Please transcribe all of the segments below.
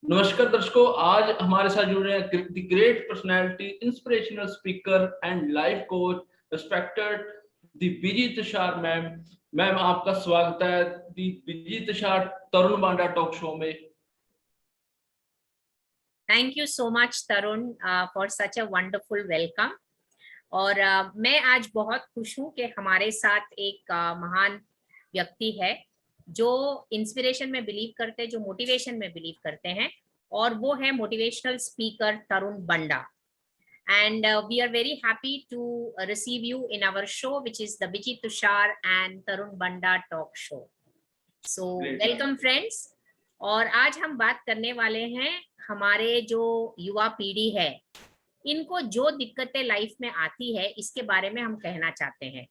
नमस्कार दर्शकों, आज हमारे साथ जुड़ रहे हैं the great personality, inspirational speaker and life coach, respected the busy Tushar ma'am. Ma'am, आपका स्वागत है the busy Tushar Tarun Banda talk show में। Thank you so much Tarun for such a wonderful welcome. और मैं आज बहुत खुश हूँ कि हमारे साथ एक महान व्यक्ति है जो इंस्पिरेशन में बिलीव करते हैं, जो मोटिवेशन में बिलीव करते हैं, और वो है motivational speaker Tarun Banda. And we are very happy to receive you in our show, which is the Bijit Tushar and Tarun Banda talk show. So welcome friends. और आज हम बात करने वाले हैं हमारे जो युवा पीढ़ी है, इनको जो दिक्कतें लाइफ में आती है, इसके बारे में हम कहना चाहते हैं।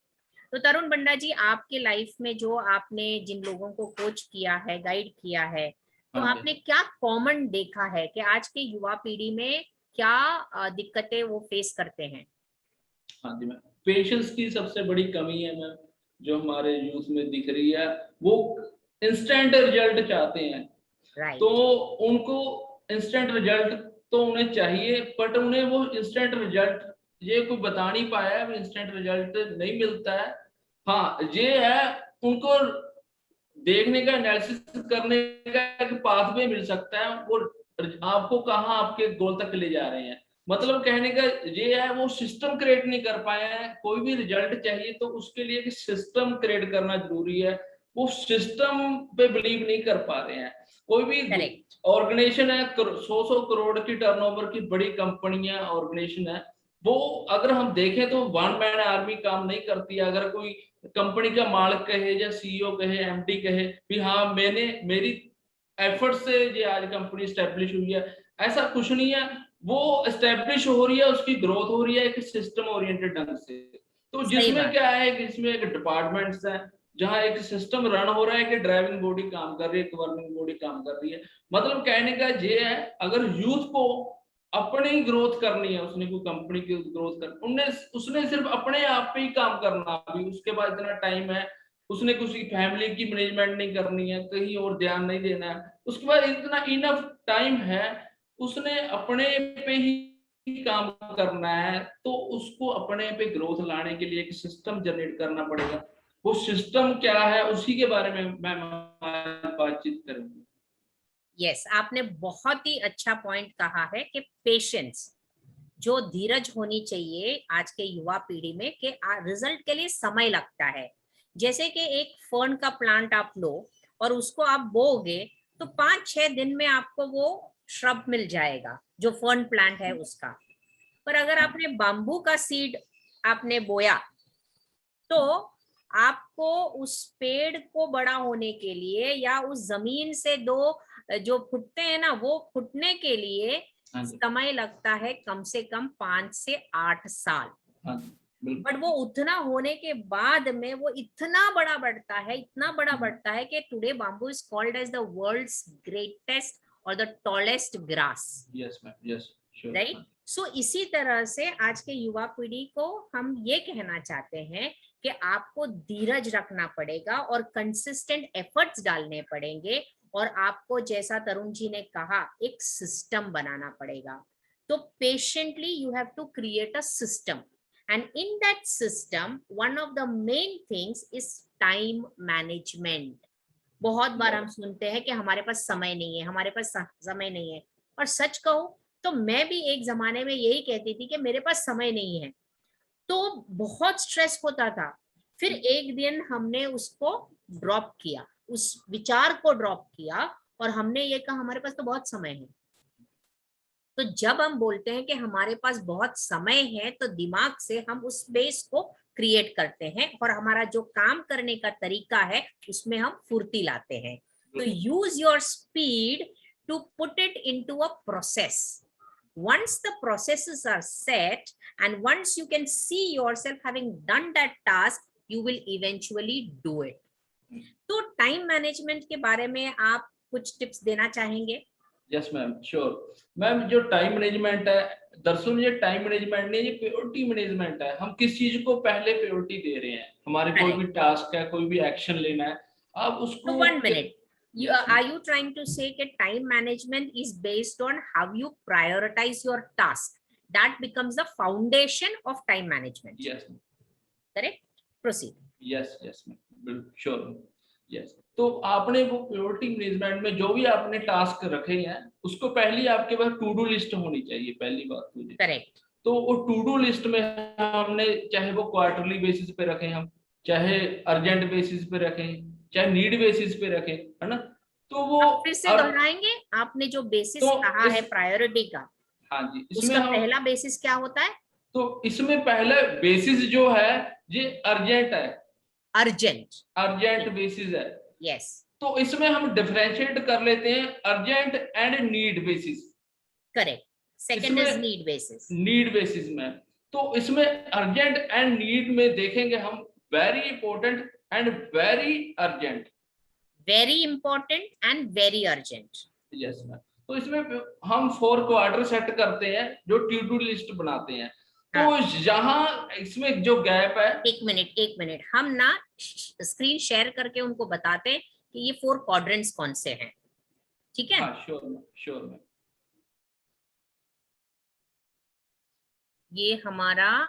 तो तरुण बंडा जी, आपके लाइफ में जो आपने जिन लोगों को कोच किया है, गाइड किया है, तो आपने क्या कॉमन देखा है कि आज के युवा पीढ़ी में क्या दिक्कतें वो फेस करते हैं? हाँ जी मैम, पेशेंस की सबसे बड़ी कमी है मैम, जो हमारे यूथ में दिख रही है। वो इंस्टेंट रिजल्ट चाहते हैं। तो उनको इंस्टेंट रिजल्ट तो उन्हें चाहिए, बट उन्हें वो इंस्टेंट रिजल्ट ये कोई बता नहीं पाया है, इंस्टेंट रिजल्ट नहीं मिलता है। हाँ, ये है उनको देखने का, एनालिसिस करने का एक पाथवे मिल सकता है, वो आपको कहाँ आपके गोल तक ले जा रहे हैं। मतलब कहने का ये है, वो सिस्टम क्रिएट नहीं कर पाए हैं। कोई भी रिजल्ट चाहिए तो उसके लिए एक सिस्टम क्रिएट करना जरूरी है, वो सिस्टम पे बिलीव नहीं कर पा रहे हैं। कोई भी ऑर्गेनाइजेशन है, 100 करोड़ की टर्नओवर की बड़ी कंपनियां ऑर्गेनाइजेशन है, वो अगर हम देखें तो वन मैन आर्मी काम नहीं करती है। अगर कोई कंपनी का मालिक कहे या सीईओ कहे, एमडी कहे भी हाँ मैंने मेरी एफर्ट से ये आज कंपनी स्टैब्लिश हुई है, ऐसा कुछ नहीं है। वो एस्टेब्लिश हो रही है, उसकी ग्रोथ हो रही है एक सिस्टम ओरिएंटेड ढंग से। तो जिसमें क्या है कि इसमें एक डिपार्टमेंट्स है जहां एक सिस्टम रन हो रहा है कि ड्राइविंग बॉडी काम कर रही है, गवर्निंग बॉडी काम कर रही है। मतलब कहने का ये है, अगर यूथ को अपनी ग्रोथ करनी है, उसने कोई कंपनी की ग्रोथ कर, उसने सिर्फ अपने आप पे ही काम करना, अभी उसके बाद इतना टाइम है, उसने किसी फैमिली की मैनेजमेंट नहीं करनी है, कहीं और ध्यान नहीं देना है, उसके बाद इतना इनफ टाइम है, उसने अपने पे ही काम करना है। तो उसको अपने पे ग्रोथ लाने के लिए एक सिस्टम जनरेट करना पड़ेगा। वो सिस्टम क्या है, उसी के बारे में मैं बातचीत करूंगी। यस, आपने बहुत ही अच्छा पॉइंट कहा है कि पेशेंस, जो धीरज होनी चाहिए आज के युवा पीढ़ी में, कि रिजल्ट के लिए समय लगता है। जैसे कि एक फर्न का प्लांट आप लो और उसको आप बोओगे तो 5-6 दिन में आपको वो श्रब मिल जाएगा, जो फर्न प्लांट है उसका। पर अगर आपने बाम्बू का सीड आपने बोया तो आपको उस पेड़ को बड़ा होने के लिए या उस जमीन से दो जो फुटते हैं ना, वो फुटने के लिए समय लगता है कम से कम 5 से 8 साल। बट वो उतना होने के बाद में वो इतना बड़ा बढ़ता है, इतना बड़ा बढ़ता है कि today bamboo is called as the world's greatest और the tallest grass. Yes ma'am, yes, right. So इसी तरह से आज के युवा पीढ़ी को हम ये कहना चाहते हैं कि आपको धीरज रखना पड़ेगा और कंसिस्टेंट एफर्ट्स डालने पड़ेंगे, और आपको जैसा तरुण जी ने कहा एक सिस्टम बनाना पड़ेगा। तो patiently you have to create a system, and in that system one of the main things is time management. बहुत बार हम सुनते हैं कि हमारे पास समय नहीं है, हमारे पास समय नहीं है। और सच कहूं तो मैं भी एक जमाने में यही कहती थी कि मेरे पास समय नहीं है, तो बहुत स्ट्रेस होता था। फिर एक दिन हमने उसको ड्रॉप किया, उस विचार को ड्रॉप किया, और हमने ये कहा हमारे पास तो बहुत समय है। तो जब हम बोलते हैं कि हमारे पास बहुत समय है, तो दिमाग से हम उस स्पेस को क्रिएट करते हैं और हमारा जो काम करने का तरीका है उसमें हम फुर्ती लाते हैं। तो use your speed to put it into a process. Once the processes are set and once you can see yourself having done that task, you will eventually do it. तो टाइम मैनेजमेंट के बारे में आप कुछ tips देना चाहेंगे? Yes ma'am, sure ma'am. जो time management है, दरअसल ये टाइम मैनेजमेंट नहीं, ये प्रायोरिटी मैनेजमेंट है। हम किस चीज को पहले प्रायोरिटी दे रहे हैं। हमारे कोई भी टास्क है, कोई भी एक्शन लेना है, आप उसको 1 minute Are you trying to say that time management is based on how you prioritize your task? That becomes the foundation of time management. Yes. Correct? Proceed. Yes, ma'am. Sure. Yes. तो आपने वो priority management में जो भी आपने task रखे हैं उसको पहले आपके पास टू डू लिस्ट होनी चाहिए, पहली बात तो ये। करेक्ट। तो वो टू डू लिस्ट में हमने चाहे वो क्वार्टरली बेसिस पे रखें, हम चाहे अर्जेंट बेसिस पे रखें, चाहे नीड बेसिस पे रखें, है ना। तो वो फिर से दोहराएंगे, आपने जो बेसिस तो कहा है प्रायोरिटी का, हाँ जी, इसमें पहला बेसिस क्या होता है? तो इसमें पहला बेसिस जो है ये अर्जेंट है, अर्जेंट बेसिस है। यस। तो इसमें हम डिफरेंशिएट कर लेते हैं urgent and need basis. Correct. Second is need basis. Need basis में तो इसमें अर्जेंट एंड नीड में देखेंगे हम very important and very urgent. Very important and very urgent. Yes ma'am. तो इसमें हम 4 क्वार्टर सेट करते हैं जो टू डू लिस्ट बनाते हैं। तो जहां इसमें जो गैप है, एक मिनट हम ना स्क्रीन शेयर करके उनको बताते हैं कि ये 4 क्वाड्रेंट्स कौन से हैं, ठीक है? हाँ, श्योर मैम। ये हमारा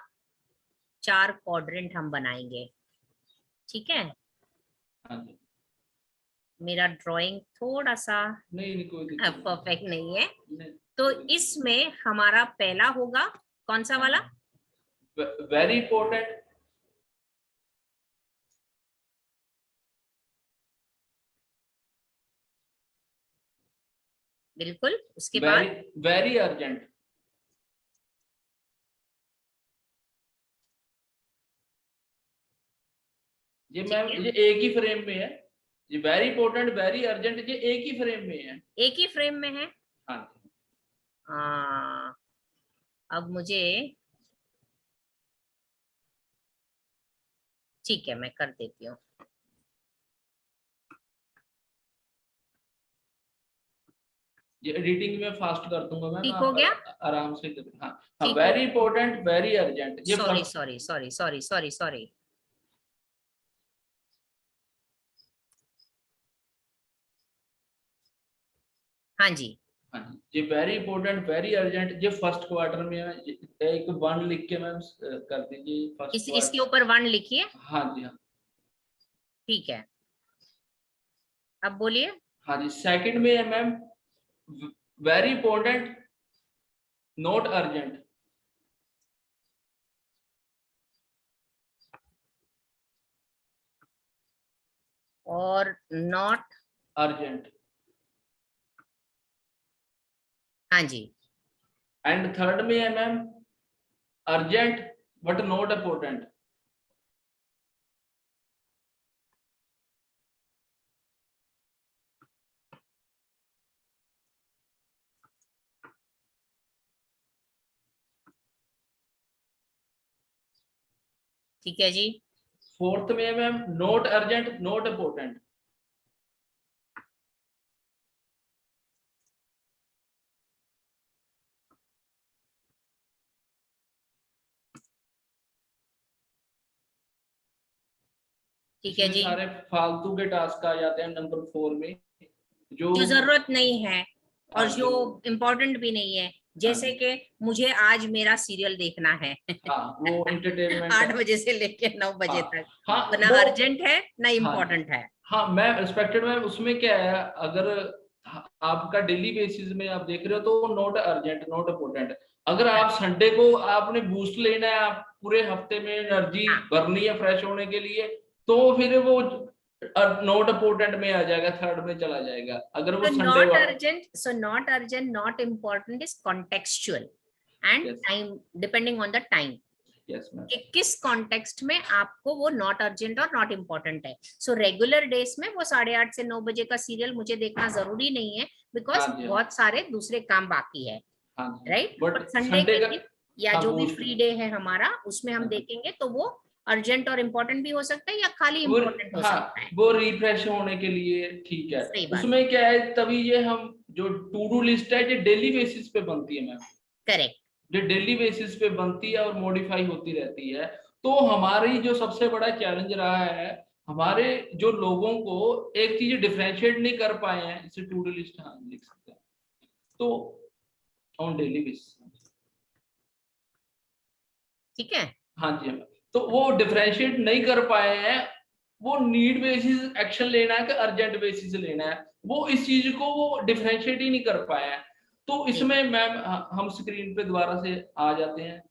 4 क्वाड्रेंट हम बनाएंगे, ठीक है? हाँ जी। मेरा ड्राइंग थोड़ा सा नहीं कोई दिक्कत परफेक्ट नहीं है। तो इसमें हमारा पहला होगा कौन सा वाला? वेरी इंपॉर्टेंट, बिल्कुल। उसके बाद वेरी अर्जेंट, ये मैम ये एक ही फ्रेम में है। ये वेरी इंपॉर्टेंट, वेरी अर्जेंट, ये एक ही फ्रेम में है। एक ही फ्रेम में है। हाँ। अब मुझे ठीक है, मैं कर देती हूँ। ये एडिटिंग में फास्ट कर दूंगा मैं। ठीक हो गया? आराम से। हाँ, very important, very urgent. Sorry. हाँ जी। ये वेरी इंपॉर्टेंट, वेरी अर्जेंट, ये फर्स्ट क्वार्टर में है। एक 1 लिख के मैम कर दीजिए फर्स्ट इसके ऊपर 1 लिखिए। हाँ जी। हाँ ठीक है, अब बोलिए। हाँ जी, सेकंड में है ma'am very important, not urgent. और नॉट अर्जेंट। हाँ जी। एंड थर्ड में है ma'am urgent but not important. ठीक है जी। फोर्थ में है ma'am not urgent, not important. ठीक है जी। सारे फालतू के टास्क आ जाते हैं नंबर 4 में, जो जरूरत नहीं है और जो इम्पोर्टेंट भी नहीं है। जैसे कि मुझे आज मेरा सीरियल देखना है। वो एंटरटेनमेंट 8 बजे से लेके 9 बजे तक। ना अर्जेंट है ना इम्पोर्टेंट है। हाँ मैं रिस्पेक्टेड मैम, उसमें क्या है, अगर आपका डेली बेसिस में आप देख रहे हो तो नॉट अर्जेंट, नॉट इम्पोर्टेंट। अगर आप संडे को आपने बूस्ट लेना है, आप पूरे हफ्ते में एनर्जी भरनी है फ्रेश होने के लिए, तो फिर वो नॉट इम्पोर्टेंट में आ जाएगा, थर्ड में चला जाएगा। अगर वो not urgent not important is contextual and time, depending on the time. कि किस कॉन्टेक्स्ट में आपको वो नॉट अर्जेंट और नॉट इम्पोर्टेंट है। सो रेगुलर डेज में वो 8:30 से 9 बजे का सीरियल मुझे देखना जरूरी नहीं है, बिकॉज बहुत सारे दूसरे काम बाकी है, राइट? बट संडे के दिन या जो भी फ्री डे है हमारा, उसमें हम देखेंगे तो वो अर्जेंट और इम्पोर्टेंट भी हो सकता है या खाली इम्पोर्टेंट हो सकता है। वो रिफ्रेश होने के लिए ठीक है। उसमें क्या है, तभी ये हम जो टू डू लिस्ट है ये डेली बेसिस पे बनती है मैम। करेक्ट। जो डेली बेसिस पे बनती है और मॉडिफाई होती रहती है। तो हमारी जो सबसे बड़ा चैलेंज रहा है हमारे जो लोगों को एक चीज डिफरेंशिएट नहीं कर पाए हैं, इसे टू डू लिस्ट हाँ लिख सकते हैं, तो ऑन डेली बेसिस, ठीक है। हाँ जी हाँ, तो वो डिफरेंशिएट नहीं कर पाए हैं, वो नीड बेसिस एक्शन लेना है कि अर्जेंट बेसिस लेना है, वो इस चीज को वो डिफरेंशिएट ही नहीं कर पाए हैं। तो इसमें मैम हम स्क्रीन पे दोबारा से आ जाते हैं।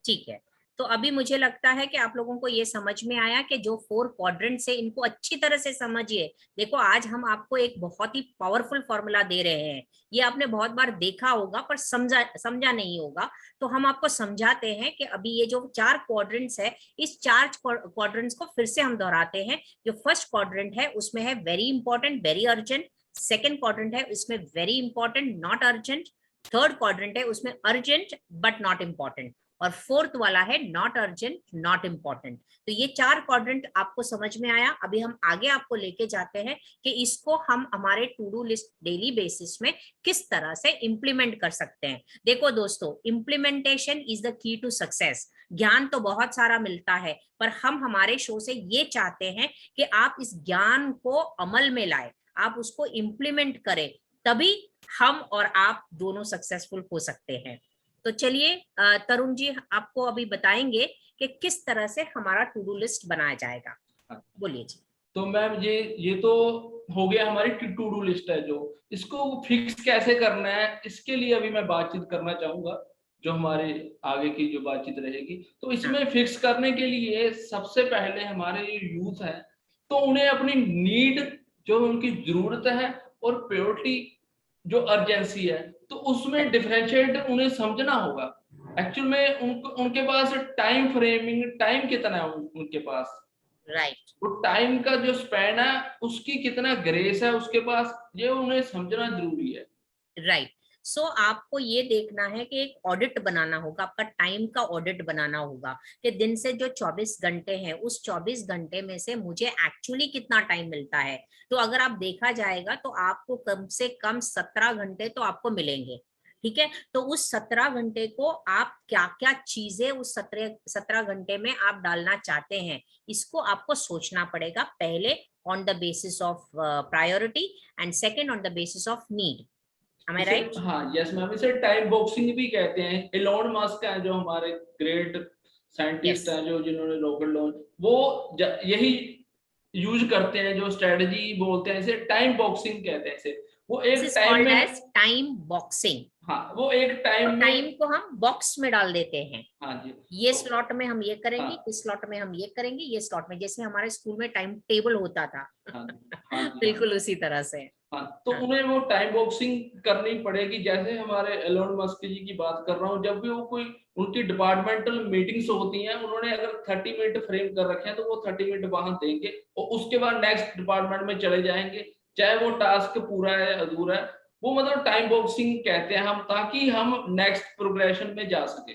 ठीक है, तो अभी मुझे लगता है कि आप लोगों को ये समझ में आया कि जो 4 क्वाड्रेंट्स है इनको अच्छी तरह से समझिए। देखो आज हम आपको एक बहुत ही पावरफुल फॉर्मूला दे रहे हैं, ये आपने बहुत बार देखा होगा पर समझा नहीं होगा, तो हम आपको समझाते हैं कि अभी ये जो 4 क्वाड्रेंट्स है, इस 4 क्वाड्रेंट्स को फिर से हम दोहराते हैं। जो फर्स्ट क्वाड्रेंट है उसमें है very important, very urgent. Second quadrant है उसमें very important, not urgent. Third quadrant है उसमें अर्जेंट बट नॉट इंपॉर्टेंट, और फोर्थ वाला है नॉट अर्जेंट नॉट इंपॉर्टेंट। तो ये 4 क्वाड्रेंट आपको समझ में आया। अभी हम आगे आपको लेके जाते हैं कि इसको हम हमारे to do list daily basis में किस तरह से इंप्लीमेंट कर सकते हैं। देखो दोस्तों, implementation is the key to success. ज्ञान तो बहुत सारा मिलता है, पर हम हमारे शो से ये चाहते हैं कि आप इस ज्ञान को अमल में लाए, आप उसको इंप्लीमेंट करें, तभी हम और आप दोनों सक्सेसफुल हो सकते हैं। तो चलिए तरुण जी आपको अभी बताएंगे कि किस तरह से हमारा टू डू लिस्ट बनाया जाएगा, बोलिए जी। तो मैम ये तो हो गया हमारी टू डू लिस्ट है, जो इसको फिक्स कैसे करना है इसके लिए अभी मैं बातचीत करना चाहूंगा, जो हमारे आगे की जो बातचीत रहेगी। तो इसमें फिक्स करने के लिए सबसे पहले हमारे यूथ है, तो उन्हें अपनी नीड, जो उनकी जरूरत है, और प्रायोरिटी जो अर्जेंसी है, तो उसमें डिफरेंशिएट उन्हें समझना होगा। एक्चुअल में उनके पास टाइम फ्रेमिंग, टाइम कितना है उनके पास, राइट। वो टाइम का जो स्पैन है उसकी कितना ग्रेस है उसके पास, ये उन्हें समझना जरूरी है। राइट। सो आपको ये देखना है कि एक ऑडिट बनाना होगा, आपका टाइम का ऑडिट बनाना होगा कि दिन से जो 24 घंटे हैं उस 24 घंटे में से मुझे एक्चुअली कितना टाइम मिलता है। तो अगर आप देखा जाएगा तो आपको कम से कम 17 घंटे तो आपको मिलेंगे, ठीक है। तो उस 17 घंटे को आप क्या क्या चीजें उस 17 घंटे में आप डालना चाहते हैं, इसको आपको सोचना पड़ेगा। पहले on the basis of priority, and second on the basis of need. Am I इसे right? हाँ यस मैम, इसे टाइम बॉक्सिंग भी कहते हैं। एलोन मस्क हैं जो हमारे ग्रेट साइंटिस्ट Yes. हैं, जो जिन्होंने रॉकेट लॉन्च, वो यही यूज करते हैं, जो स्ट्रेटजी बोलते हैं, इसे टाइम बॉक्सिंग कहते हैं इसे। वो This एक is टाइम called में, as time boxing. हाँ वो एक तो टाइम टाइम में, को हम बॉक्स में डाल देते हैं, हाँ जी, ये तो स्लॉट में हम ये करेंगे, हाँ इस स्लॉट में हम ये करेंगे, ये स्लॉट में, जैसे हमारे स्कूल में टाइम टेबल होता था। हाँ जी हाँ जी हाँ बिल्कुल उसी तरह से। हाँ, तो हाँ। उन्हें वो टाइम बॉक्सिंग करनी पड़ेगी। जैसे हमारे एलोन मस्क जी की बात कर रहा हूँ, जब भी वो कोई उनकी डिपार्टमेंटल मीटिंग्स होती हैं, उन्होंने अगर 30 मिनट फ्रेम कर रखे हैं तो वो 30 मिनट वहां देंगे और उसके बाद नेक्स्ट डिपार्टमेंट में चले जाएंगे, चाहे वो टास्क पूरा है अधूरा है। वो मतलब टाइम बॉक्सिंग कहते हैं हम, ताकि हम नेक्स्ट प्रोग्रेशन में जा सके।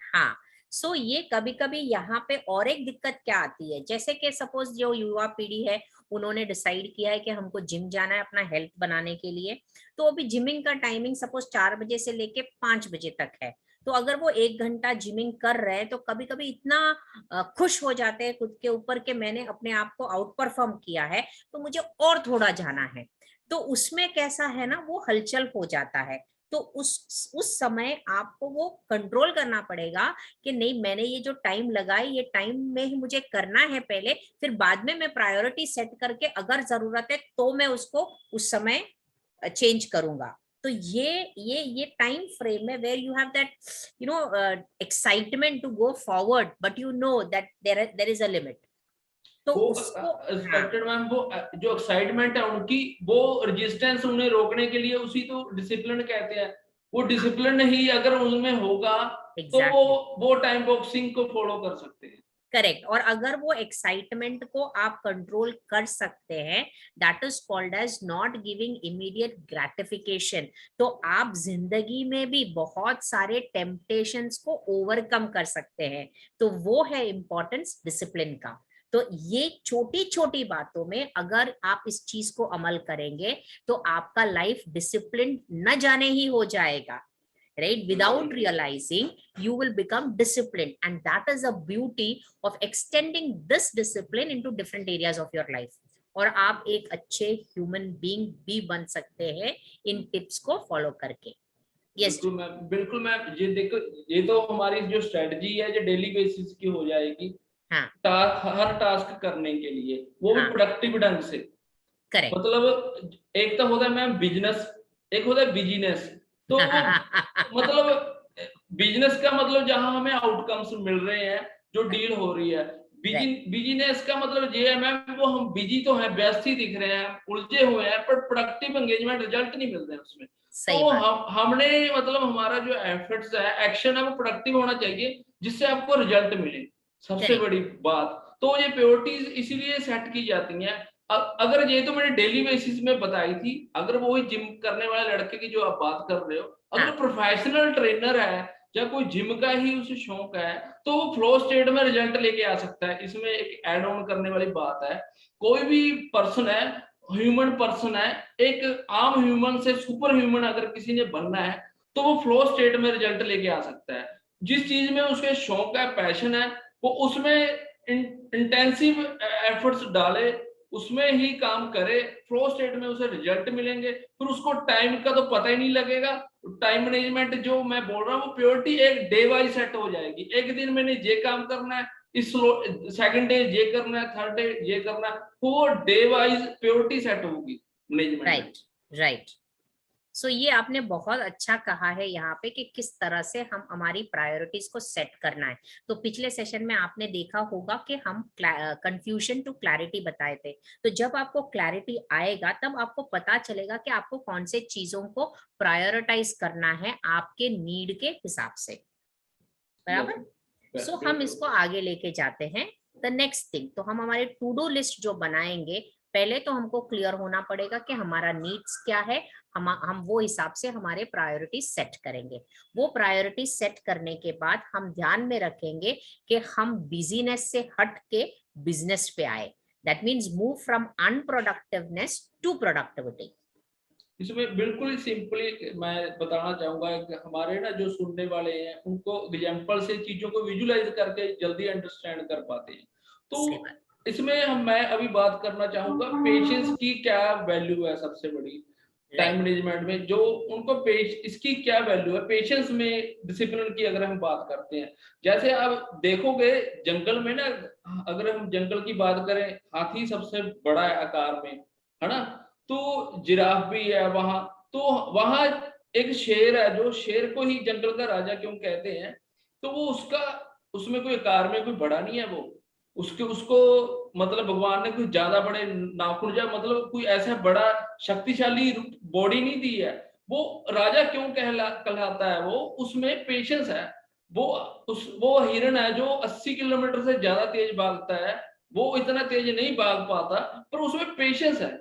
हाँ। सो ये कभी कभी यहाँ पे और एक दिक्कत क्या आती है, जैसे कि सपोज जो युवा पीढ़ी है उन्होंने डिसाइड किया है कि हमको जिम जाना है अपना हेल्थ बनाने के लिए, तो अभी जिमिंग का टाइमिंग सपोज 4 बजे से लेके 5 बजे तक है। तो अगर वो 1 घंटा जिमिंग कर रहे हैं तो कभी कभी इतना खुश हो जाते हैं खुद के ऊपर कि मैंने अपने आप को आउट परफॉर्म किया है, तो मुझे और थोड़ा जाना है। तो उसमें कैसा है ना, वो हलचल हो जाता है। तो उस समय आपको वो कंट्रोल करना पड़ेगा कि नहीं, मैंने ये जो टाइम लगाई ये टाइम में ही मुझे करना है पहले, फिर बाद में मैं प्रायोरिटी सेट करके अगर जरूरत है तो मैं उसको उस समय चेंज करूंगा। तो ये टाइम फ्रेम है where you have that excitement to go forward, but you know that there is a limit. तो वो उसको हाँ। एक्सपेक्टेड मैम, वो जो एक्साइटमेंट है उनकी, वो रेजिस्टेंस उन्हें रोकने के लिए, उसी तो डिसिप्लिन कहते हैं। वो डिसिप्लिन ही अगर उनमें होगा तो एग्जैक्टली। वो टाइम बॉक्सिंग को फॉलो कर सकते हैं। करेक्ट। और अगर वो एक्साइटमेंट को आप कंट्रोल कर सकते हैं, that is called as not giving immediate gratification. तो आप जिंदगी में भी बहुत सारे टेम्पटेशंस को ओवरकम कर सकते हैं। तो वो है इंपॉर्टेंस डिसिप्लिन का। तो ये छोटी छोटी बातों में अगर आप इस चीज को अमल करेंगे तो आपका लाइफ डिसिप्लिन न जाने ही हो जाएगा। right? Without realizing, you will become disciplined, and that is the beauty of extending this discipline into different areas of your life. और आप एक अच्छे ह्यूमन बीइंग भी बन सकते हैं इन टिप्स को फॉलो करके। यस बिल्कुल मैम, ये देखो, ये तो हमारी जो स्ट्रेटजी है जो डेली बेसिस की हो जाएगी। हाँ, हर टास्क करने के लिए, वो भी प्रोडक्टिव ढंग से। करेक्ट। मतलब एक तो होता है मैम बिजनेस, एक होता है बिजनेस। तो मतलब बिजनेस का मतलब जहां हमें आउटकम्स मिल रहे हैं, जो डील हो रही है। बिजनेस का मतलब ये है मैम, वो हम बिजी तो हैं, व्यस्त ही दिख रहे हैं, उलझे हुए हैं, पर प्रोडक्टिव एंगेजमेंट रिजल्ट नहीं मिल रहे हैं उसमें। तो हमने मतलब हमारा जो एफर्ट्स है, एक्शन है, वो प्रोडक्टिव होना चाहिए, जिससे आपको रिजल्ट मिले। सबसे बड़ी बात तो ये प्रायोरिटीज इसीलिए सेट की जाती हैं। अगर ये तो मैंने डेली बेसिस में बताई थी, अगर वो जिम करने वाले लड़के की जो आप बात कर रहे हो, अगर प्रोफेशनल ट्रेनर है या कोई जिम का ही उसे शौक है, तो वो फ्लो स्टेट में रिजल्ट लेके आ सकता है। इसमें एक एड ऑन करने वाली बात है, कोई भी पर्सन है, ह्यूमन पर्सन है, एक आम ह्यूमन से सुपर ह्यूमन अगर किसी ने बनना है, तो वो फ्लो स्टेट में रिजल्ट लेके आ सकता है। जिस चीज में उसके शौक है, पैशन है, वो उसमें इंटेंसिव एफर्ट्स डाले, उसमें ही काम करे, फ्लो स्टेट में उसे रिजल्ट मिलेंगे। फिर उसको टाइम का तो पता ही नहीं लगेगा। टाइम मैनेजमेंट जो मैं बोल रहा हूँ, वो प्योरिटी एक डे वाइज सेट हो जाएगी। एक दिन मैंने ये काम करना है, इस सेकंड डे ये करना है, थर्ड डे ये करना है, वो डे वाइज प्योरिटी सेट होगी मैनेजमेंट। Right, right. सो ये आपने बहुत अच्छा कहा है यहाँ पे कि किस तरह से हम हमारी प्रायोरिटीज को सेट करना है। तो पिछले सेशन में आपने देखा होगा कि हम कंफ्यूजन टू क्लैरिटी बताए थे। तो जब आपको क्लैरिटी आएगा, तब आपको पता चलेगा कि आपको कौन से चीजों को प्रायोरिटाइज करना है आपके नीड के हिसाब से, बराबर। सो हम इसको आगे लेके जाते हैं। द नेक्स्ट थिंग, तो हम हमारे टू डू लिस्ट जो बनाएंगे, पहले तो हमको क्लियर होना पड़ेगा कि हमारा नीड्स क्या है। हम वो हिसाब से हमारे प्रायोरिटी सेट करेंगे। वो प्रायोरिटी सेट करने के बाद हम ध्यान में रखेंगे कि हम बिजीनेस से हट के बिजनेस पे आए। That means move from unproductiveness to productivity. इसमें बिल्कुल ही सिंपली मैं बताना चाहूंगा कि हमारे ना जो सुनने वाले हैं, उनको एग्जांपल से चीजों को विजुलाइज करके जल्दी अंडरस्टैंड कर पाते हैं। तो इसमें मैं अभी बात करना चाहूंगा पेशेंस की क्या वैल्यू है। सबसे बड़ी टाइम मैनेजमेंट में जो उनको इसकी क्या वैल्यू है, पेशेंस में डिसिप्लिन की अगर हम बात करते हैं। जैसे आप देखोगे जंगल में ना, अगर हम जंगल की बात करें, हाथी सबसे बड़ा है आकार में, है ना, तो जिराफ भी है वहां। तो वहां एक शेर है, जो शेर को ही जंगल का राजा क्यों कहते हैं, तो वो उसमें कोई आकार में कोई बड़ा नहीं है। वो उसको मतलब भगवान ने कोई ज्यादा बड़े नाखून, या मतलब कोई ऐसा बड़ा शक्तिशाली बॉडी नहीं दी है। वो राजा क्यों कहलाता है, वो उसमें पेशेंस है। वो हिरण है जो 80 किलोमीटर से ज्यादा तेज भागता है, वो इतना तेज नहीं भाग पाता, पर उसमें पेशेंस है।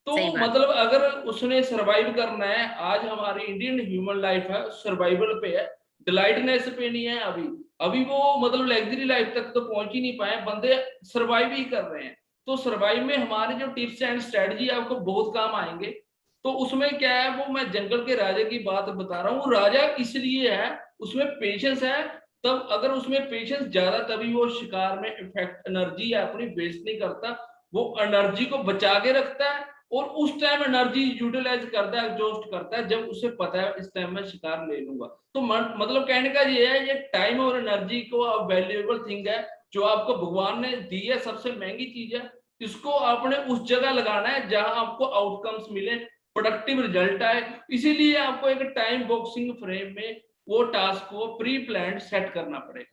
तो मतलब अगर उसने सरवाइव करना है, आज हमारी इंडियन ह्यूमन लाइफ है सर्वाइवल पे है, डिलाइटनेस पे नहीं है। अभी वो मतलब लग्जरी लाइफ तक तो पहुंच ही नहीं पाए, बंदे सरवाइव ही कर रहे हैं। तो सरवाइव में हमारे जो टिप्स एंड स्ट्रेटजी आपको बहुत काम आएंगे। तो उसमें क्या है, वो मैं जंगल के राजा की बात बता रहा हूँ। राजा इसलिए है, उसमें पेशेंस है। तब अगर उसमें पेशेंस ज्यादा, तभी वो शिकार में इफेक्ट एनर्जी अपनी वेस्ट नहीं करता, वो एनर्जी को बचा के रखता है, और उस टाइम एनर्जी यूटिलाइज करता है, एग्जॉस्ट करता है, जब उसे पता है इस टाइम में शिकार ले लूंगा। तो मतलब कहने का ये है, ये टाइम और एनर्जी को वैल्यूएबल थिंग है, जो आपको भगवान ने दी है, सबसे महंगी चीज है। इसको आपने उस जगह लगाना है जहां आपको आउटकम्स मिले, प्रोडक्टिव रिजल्ट आए। इसीलिए आपको एक टाइम बॉक्सिंग फ्रेम में वो टास्क को प्री प्लान सेट करना पड़ेगा।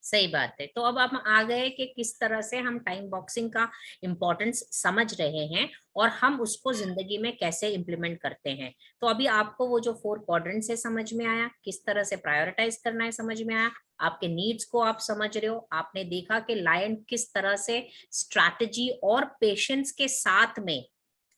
सही बात है। तो अब हम आ गए कि किस तरह से हम टाइम बॉक्सिंग का इम्पोर्टेंस समझ रहे हैं और हम उसको जिंदगी में कैसे इम्प्लीमेंट करते हैं। तो अभी आपको वो जो 4 क्वाड्रेंट्स है समझ में आया, किस तरह से प्रायोरिटाइज करना है समझ में आया, आपके नीड्स को आप समझ रहे हो। आपने देखा कि लायन किस तरह से स्ट्रैटेजी और पेशेंस के साथ में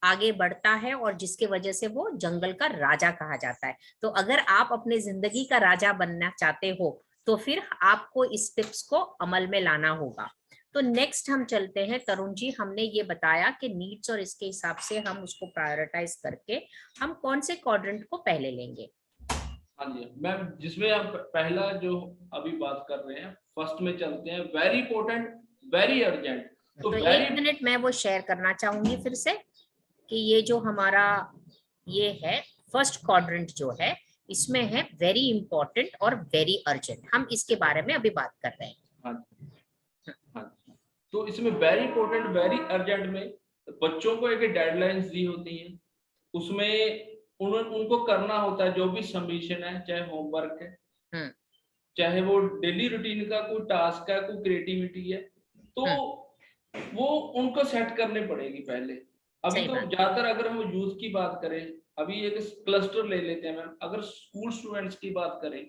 आगे बढ़ता है, और जिसके वजह से वो जंगल का राजा कहा जाता है। तो अगर आप अपने जिंदगी का राजा बनना चाहते हो, तो फिर आपको इस टिप्स को अमल में लाना होगा। तो नेक्स्ट हम चलते हैं। तरुण जी, हमने ये बताया कि नीड्स और इसके हिसाब से हम उसको प्रायोरिटाइज करके हम कौन से क्वाड्रेंट को पहले लेंगे। हाँ जी मैम, जिसमें हम पहला जो अभी बात कर रहे हैं, फर्स्ट में चलते हैं, वेरी इंपॉर्टेंट, वेरी अर्जेंट। तो 1 मिनट मैं वो शेयर करना चाहूंगी फिर से कि ये जो हमारा ये है फर्स्ट क्वाड्रेंट जो है, इसमें है वेरी इंपॉर्टेंट और वेरी अर्जेंट। हम इसके बारे में अभी बात कर रहे हैं। हाँ हाँ, तो इसमें वेरी इंपॉर्टेंट, वेरी अर्जेंट में बच्चों को एक डेडलाइंस दी होती है, उसमें उनको करना होता है जो भी सबमिशन है, चाहे होमवर्क है, चाहे वो डेली रूटीन का कोई टास्क है, कोई क्रिएटिविटी है, तो वो उनको सेट करने पड़ेगी पहले। अभी तो ज्यादातर अगर हम यूथ की बात करें, अभी एक क्लस्टर ले लेते हैं मैम, अगर स्कूल स्टूडेंट्स की बात करें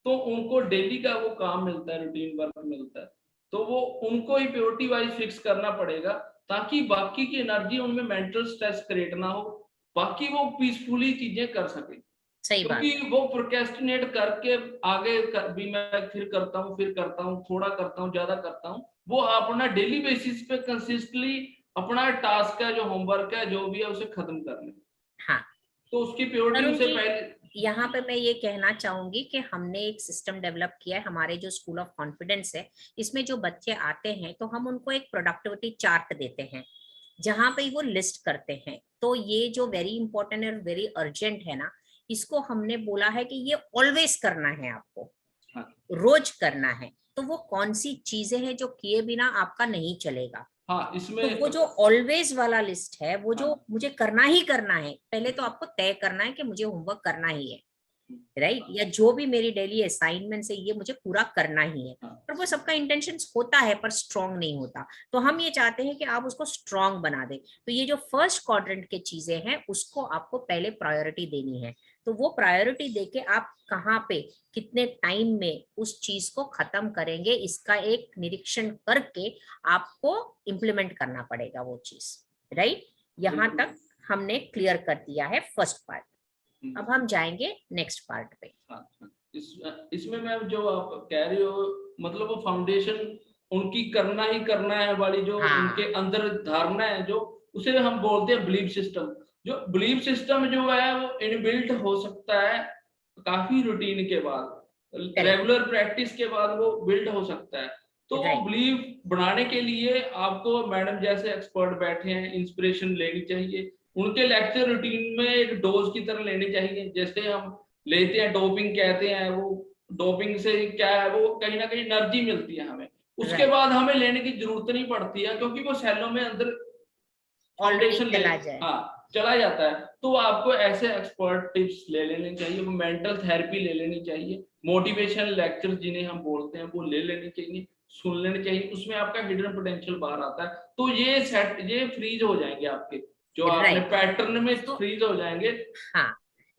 तो उनको डेली का वो काम मिलता है, रूटीन वर्क मिलता है, तो वो उनको ही प्रायोरिटी वाइज फिक्स करना पड़ेगा, ताकि बाकी की एनर्जी उनमें मेंटल स्ट्रेस क्रिएट ना हो, बाकी वो पीसफुली चीजें कर सके। क्योंकि वो प्रोक्रेस्टिनेट करके आगे भी मैं फिर करता हूँ, थोड़ा करता हूँ, ज्यादा करता हूँ, वो अपना डेली बेसिस पे कंसिस्टेंटली अपना टास्क है, जो होमवर्क है, जो भी है, उसे खत्म कर ले। हाँ, तो उसकी प्रायोरिटी उसे पहले। यहाँ पे मैं ये कहना चाहूंगी कि हमने एक सिस्टम डेवलप किया है, हमारे जो स्कूल ऑफ कॉन्फिडेंस है, इसमें जो बच्चे आते हैं तो हम उनको एक प्रोडक्टिविटी चार्ट देते हैं जहां पे वो लिस्ट करते हैं। तो ये जो वेरी इंपॉर्टेंट और वेरी अर्जेंट है ना, इसको हमने बोला है कि ये ऑलवेज करना है आपको, रोज करना है। तो वो कौन सी चीजें हैं जो किए बिना आपका नहीं चलेगा। हाँ, इसमें तो वो जो ऑलवेज वाला लिस्ट है, वो जो मुझे करना ही करना है, पहले तो आपको तय करना है कि मुझे होमवर्क करना ही है, राइट, या जो भी मेरी डेली असाइनमेंट है ये मुझे पूरा करना ही है। पर वो सबका इंटेंशन होता है पर स्ट्रांग नहीं होता, तो हम ये चाहते हैं कि आप उसको स्ट्रांग बना दें। तो ये जो फर्स्ट क्वाड्रेंट के चीजें हैं उसको आपको पहले प्रायोरिटी देनी है। तो वो प्रायोरिटी देके आप कहाँ पे कितने टाइम में उस चीज को खत्म करेंगे, इसका एक निरीक्षण करके आपको इम्प्लीमेंट करना पड़ेगा वो चीज, राइट। यहाँ तक हमने क्लियर कर दिया है फर्स्ट पार्ट। अब हम जाएंगे नेक्स्ट पार्ट पे। इसमें मैम जो आप कह रही हो, मतलब वो फाउंडेशन उनकी करना ही करना है वाली जो उनके अंदर धारणा है, जो उसे हम बोलते हैं बिलीफ सिस्टम। जो बिलीफ सिस्टम जो है वो इनबिल्ट हो सकता है काफी रूटीन के बाद, रेगुलर प्रैक्टिस के बाद वो बिल्ड हो सकता है। तो बिलीफ बनाने के लिए आपको मैडम जैसे एक्सपर्ट बैठे हैं, इंस्पिरेशन लेनी चाहिए, उनके लेक्चर रूटीन में एक डोज की तरह लेनी चाहिए। जैसे हम लेते हैं डोपिंग कहते हैं, वो डोपिंग से क्या है, वो कहीं ना कहीं एनर्जी मिलती है हमें, उसके बाद हमें लेने की जरूरत नहीं पड़ती है, क्योंकि वो सेलों में अंदर फाउंडेशन चला जाता है। तो आपको ऐसे एक्सपर्ट टिप्स ले लेने चाहिए, वो मेंटल थेरेपी ले लेनी चाहिए, मोटिवेशन लेक्चर जिन्हें हम बोलते हैं वो ले लेने चाहिए, सुन लेने चाहिए, उसमें आपका हिडन पोटेंशियल बाहर आता है। तो ये फ्रीज हो जाएंगे आपके, जो आपने पैटर्न में फ्रीज हो जाएंगे। हाँ,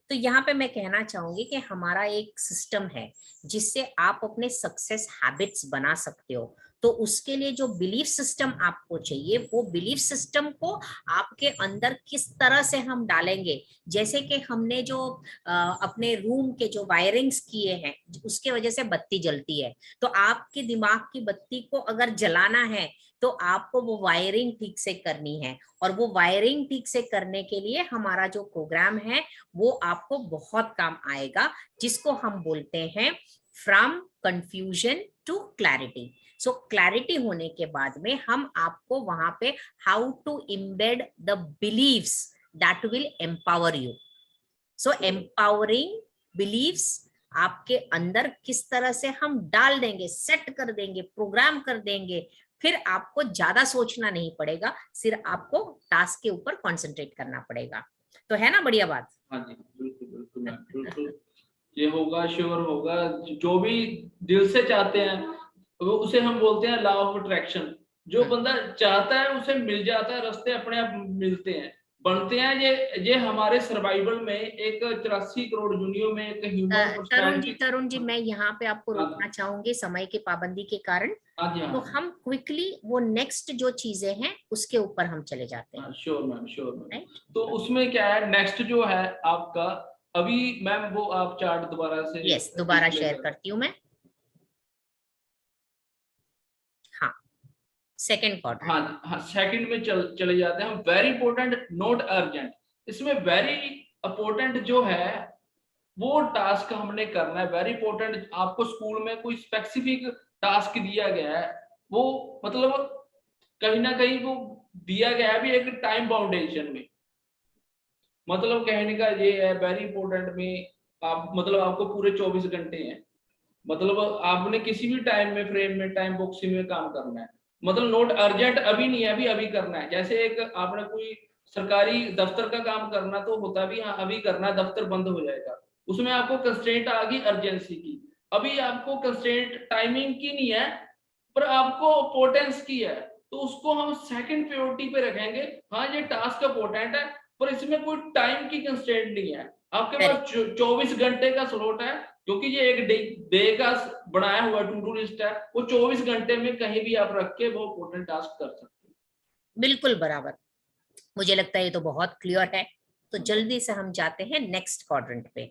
तो यहाँ पे मैं कहना चाहूंगी कि हमारा एक सिस्टम है जिससे आप अपने सक्सेस हैबिट्स बना सकते हो। तो उसके लिए जो बिलीफ सिस्टम आपको चाहिए, वो बिलीफ सिस्टम को आपके अंदर किस तरह से हम डालेंगे, जैसे कि हमने जो अपने रूम के जो वायरिंग्स किए हैं उसके वजह से बत्ती जलती है, तो आपके दिमाग की बत्ती को अगर जलाना है तो आपको वो वायरिंग ठीक से करनी है। और वो वायरिंग ठीक से करने के लिए हमारा जो प्रोग्राम है वो आपको बहुत काम आएगा, जिसको हम बोलते हैं from confusion to clarity. So clarity होने के बाद में हम आपको वहां पे how to embed the beliefs that will empower you. So empowering beliefs आपके अंदर किस तरह से हम डाल देंगे, सेट कर देंगे, प्रोग्राम कर देंगे, फिर आपको ज्यादा सोचना नहीं पड़ेगा, सिर्फ आपको टास्क के ऊपर कंसंट्रेट करना पड़ेगा। तो है ना बढ़िया बात। हाँ जी, बिल्कुल बिल्कुल मैम, बिल्कुल ये होगा, श्योर होगा। जो भी दिल से चाहते हैं वो उसे हम बोलते हैं लॉ ऑफ अट्रैक्शन। जो बंदा चाहता है उसे मिल जाता है, रास्ते अपने आप मिलते हैं, बनते हैं। ये हमारे सर्वाइवल में एक 83 करोड़ दुनिया में एक ह्यूमन तरुण जी मैं यहाँ पे आपको रोकना चाहूंगी समय की पाबंदी के कारण। तो हम क्विकली वो नेक्स्ट जो चीजें हैं उसके ऊपर हम चले जाते हैं। Sure ma'am, sure ma'am. तो उसमें क्या है, नेक्स्ट जो है आपका, अभी मैम वो आप चार्ट दोबारा से, यस, दोबारा शेयर करती हूँ मैं। हाँ, सेकंड क्वाड्रेंट। हाँ, सेकंड में चले जाते हैं हम। Very important, not urgent. इसमें वेरी इंपॉर्टेंट जो है वो टास्क हमने करना है, वेरी इंपॉर्टेंट। आपको स्कूल में कोई स्पेसिफिक टास्क दिया गया है, वो मतलब कहीं ना कहीं वो दिया गया है भी एक टाइम बाउंडेशन में। मतलब कहने का ये है वेरी इंपॉर्टेंट में, आप मतलब आपको पूरे 24 घंटे हैं, मतलब आपने किसी भी टाइम में फ्रेम में टाइम बॉक्सिंग में काम करना है। मतलब नोट अर्जेंट अभी नहीं है, अभी अभी करना है। जैसे एक आपने कोई सरकारी दफ्तर का काम करना तो होता भी हाँ अभी करना है, दफ्तर बंद हो जाएगा, उसमें आपको कंस्ट्रेंट आ गई अर्जेंसी की। अभी आपको कंस्ट्रेंट टाइमिंग की नहीं है, पर आपको इंपॉर्टेंस की है, तो उसको हम सेकंड प्रायोरिटी पे रखेंगे। हाँ ये टास्क इंपॉर्टेंट है, पर इसमें कोई टाइम की कंस्ट्रेंट नहीं है। आपके पास 24 घंटे का स्लॉट है, क्योंकि ये एक डे का बनाया हुआ टू डू लिस्ट है, वो 24 घंटे में कहीं भी आप रख के वो इंपॉर्टेंट टास्क कर सकते हैं। बिल्कुल बराबर, मुझे लगता है ये तो बहुत क्लियर है। तो जल्दी से हम जाते हैं नेक्स्ट क्वाड्रेंट पे।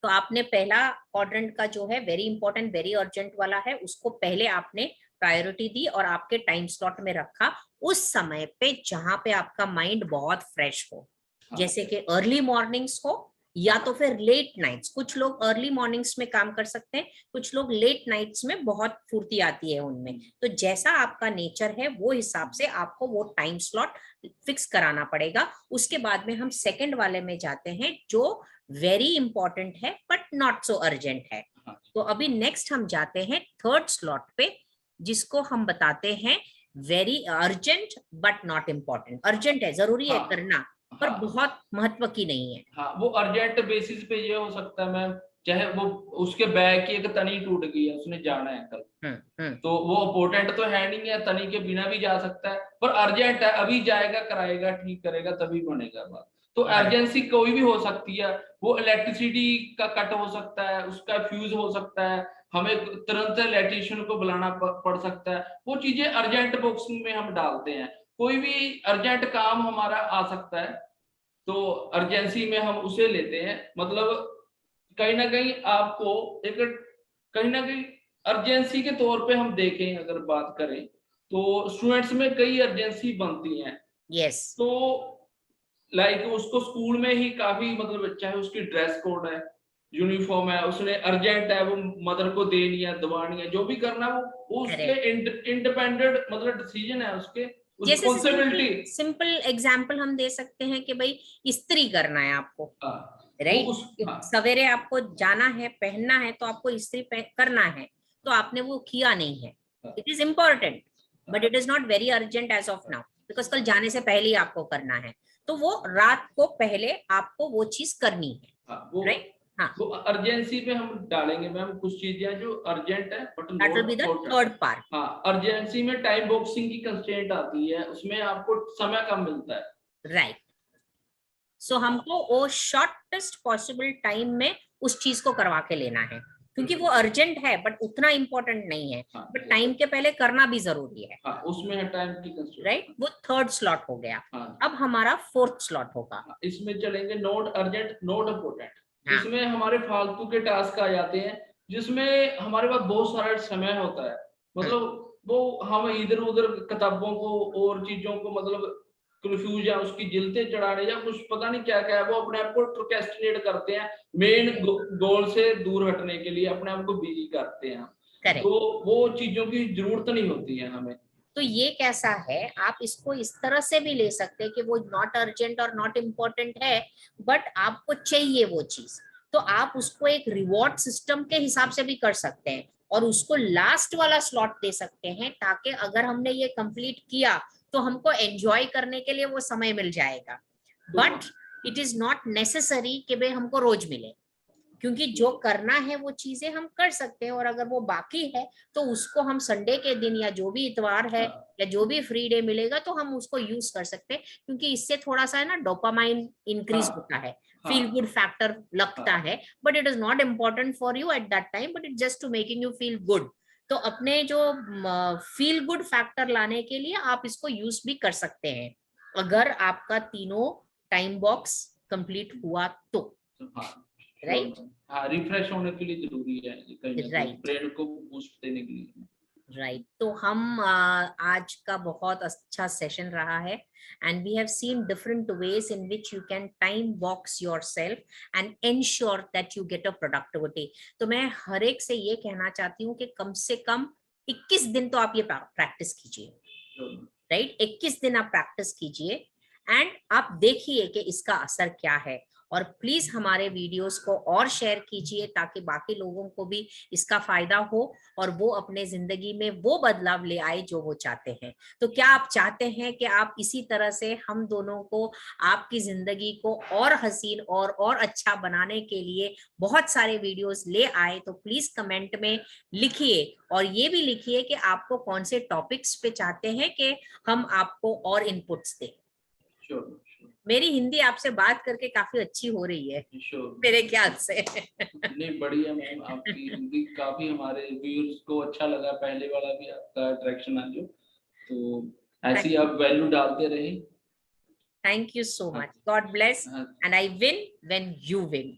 तो आपने पहला क्वाड्रेंट का जो है वेरी इंपॉर्टेंट वेरी अर्जेंट वाला है, उसको पहले आपने प्रायोरिटी दी और आपके टाइम स्लॉट में रखा उस समय पे जहां पे आपका माइंड बहुत फ्रेश हो, जैसे कि अर्ली मॉर्निंग्स हो या तो फिर लेट नाइट्स। कुछ लोग अर्ली मॉर्निंग्स में काम कर सकते हैं, कुछ लोग लेट नाइट्स में बहुत फुर्ती आती है उनमें। तो जैसा आपका नेचर है वो हिसाब से आपको वो टाइम स्लॉट फिक्स कराना पड़ेगा। उसके बाद में हम सेकंड वाले में जाते हैं जो वेरी इंपॉर्टेंट है बट नॉट सो अर्जेंट है। तो अभी नेक्स्ट हम जाते हैं थर्ड स्लॉट पे, जिसको हम बताते हैं very urgent but not important. Urgent है, जरूरी है करना, पर बहुत महत्व की नहीं है। हाँ, वो अर्जेंट बेसिस पे ये हो सकता है मैम, चाहे वो उसके बैग की एक तनी टूट गई है, उसने जाना है कल, तो वो इम्पोर्टेंट तो है नहीं है, तनी के बिना भी जा सकता है, पर अर्जेंट है, अभी जाएगा कराएगा ठीक करेगा तभी बनेगा बात। तो अर्जेंसी कोई भी हो सकती है, वो इलेक्ट्रिसिटी का कट हो सकता है, उसका फ्यूज हो सकता है, हमें तुरंत इलेक्ट्रिशियन को बुलाना पड़ सकता है, वो चीजें अर्जेंट बॉक्स में हम डालते हैं। कोई भी अर्जेंट काम हमारा आ सकता है, तो अर्जेंसी में हम उसे लेते हैं। मतलब कहीं ना कहीं आपको एक कहीं ना कहीं अर्जेंसी के तौर पे हम देखें, अगर बात करें तो स्टूडेंट्स में कई अर्जेंसी बनती हैं। यस। तो लाइक उसको स्कूल में ही काफी मतलब चाहे उसकी ड्रेस कोड है, यूनिफॉर्म है, उसने अर्जेंट है, वो मदर को देनी है दबानी है, जो भी करना वो उसके इंडिपेंडेंट मतलब डिसीजन है, उसके जैसे रिस्पॉन्सिबिलिटी। सिंपल एग्जाम्पल हम दे सकते हैं कि भाई इस्त्री करना है आपको, राइट? सवेरे आपको जाना है पहनना है तो आपको इस्त्री करना है, तो आपने वो किया नहीं है। It is important but it is not very urgent as of now, because कल जाने से पहले ही आपको करना है, तो वो रात को पहले आपको वो चीज करनी है, राइट? हाँ, वो अर्जेंसी पे हम डालेंगे मैम कुछ चीजें जो अर्जेंट है but that will be the third part. हाँ, अर्जेंसी में टाइम बॉक्सिंग की कंस्ट्रेंट आती है, उसमें आपको समय कम मिलता है, राइट। सो हमको वो शॉर्टेस्ट पॉसिबल टाइम में उस चीज को करवा के लेना है, क्योंकि वो अर्जेंट है बट उतना इम्पोर्टेंट नहीं है, बट टाइम के पहले करना भी जरूरी है। हाँ, उसमें है टाइम की कंस्ट्रेंट, राइट? वो थर्ड स्लॉट हो गया। अब हमारा फोर्थ स्लॉट होगा, इसमें चलेंगे नॉट अर्जेंट नॉट इम्पोर्टेंट। इसमें हमारे फालतू के टास्क आ जाते हैं, जिसमें हमारे पास बहुत सारा समय होता है, मतलब वो हम इधर उधर किताबों को और चीजों को मतलब कंफ्यूज या उसकी जिल्ते चढ़ाने या कुछ पता नहीं क्या क्या है, वो अपने आप को प्रोक्रेस्टिनेट करते हैं, मेन गोल से दूर हटने के लिए अपने आप को बिजी करते हैं। तो वो चीजों की जरूरत नहीं होती है हमें। तो ये कैसा है, आप इसको इस तरह से भी ले सकते हैं कि वो नॉट अर्जेंट और नॉट इम्पोर्टेंट है बट आपको चाहिए वो चीज, तो आप उसको एक रिवॉर्ड सिस्टम के हिसाब से भी कर सकते हैं और उसको लास्ट वाला स्लॉट दे सकते हैं, ताकि अगर हमने ये कंप्लीट किया तो हमको एंजॉय करने के लिए वो समय मिल जाएगा। But it is not necessary कि भाई हमको रोज मिले, क्योंकि जो करना है वो चीजें हम कर सकते हैं, और अगर वो बाकी है तो उसको हम संडे के दिन या जो भी इतवार है या जो भी फ्री डे मिलेगा तो हम उसको यूज कर सकते हैं, क्योंकि इससे थोड़ा सा है ना डोपामाइन इंक्रीज होता है, फील गुड फैक्टर लगता है, but it is not important for you at that time, but it just to making you feel good. तो अपने जो फील गुड फैक्टर लाने के लिए आप इसको यूज भी कर सकते हैं, अगर आपका तीनों टाइम बॉक्स कंप्लीट हुआ तो, राइट? हाँ, रिफ्रेश होने के लिए जरूरी है कहीं ना कहीं, ब्रेन को बूस्ट देने के लिए। राइट तो हम आज का बहुत अच्छा सेशन रहा है and we have seen different ways in which you can time box yourself and ensure that you get a productivity. तो मैं हर एक से ये कहना चाहती हूँ कि कम से कम 21 दिन तो आप ये प्रैक्टिस कीजिए, राइट 21 दिन आप प्रैक्टिस कीजिए एंड आप देखिए कि इसका असर क्या है। और प्लीज हमारे वीडियोस को और शेयर कीजिए ताकि बाकी लोगों को भी इसका फायदा हो और वो अपने जिंदगी में वो बदलाव ले आए जो वो चाहते हैं। तो क्या आप चाहते हैं कि आप इसी तरह से हम दोनों को आपकी जिंदगी को और हसीन और अच्छा बनाने के लिए बहुत सारे वीडियोस ले आए? तो प्लीज कमेंट में लिखिए और ये भी लिखिए कि आपको कौन से टॉपिक्स पे चाहते हैं कि हम आपको और इनपुट्स दें। मेरी हिंदी आपसे बात करके काफी अच्छी हो रही है मेरे ख्याल से। नहीं बढ़िया मैम, आपकी हिंदी काफी हमारे व्यूअर्स को अच्छा लगा, पहले वाला भी आपका अट्रैक्शन आ जो, तो ऐसे ही आप वैल्यू डालते रहे। Thank you so much, God bless and I win when you win.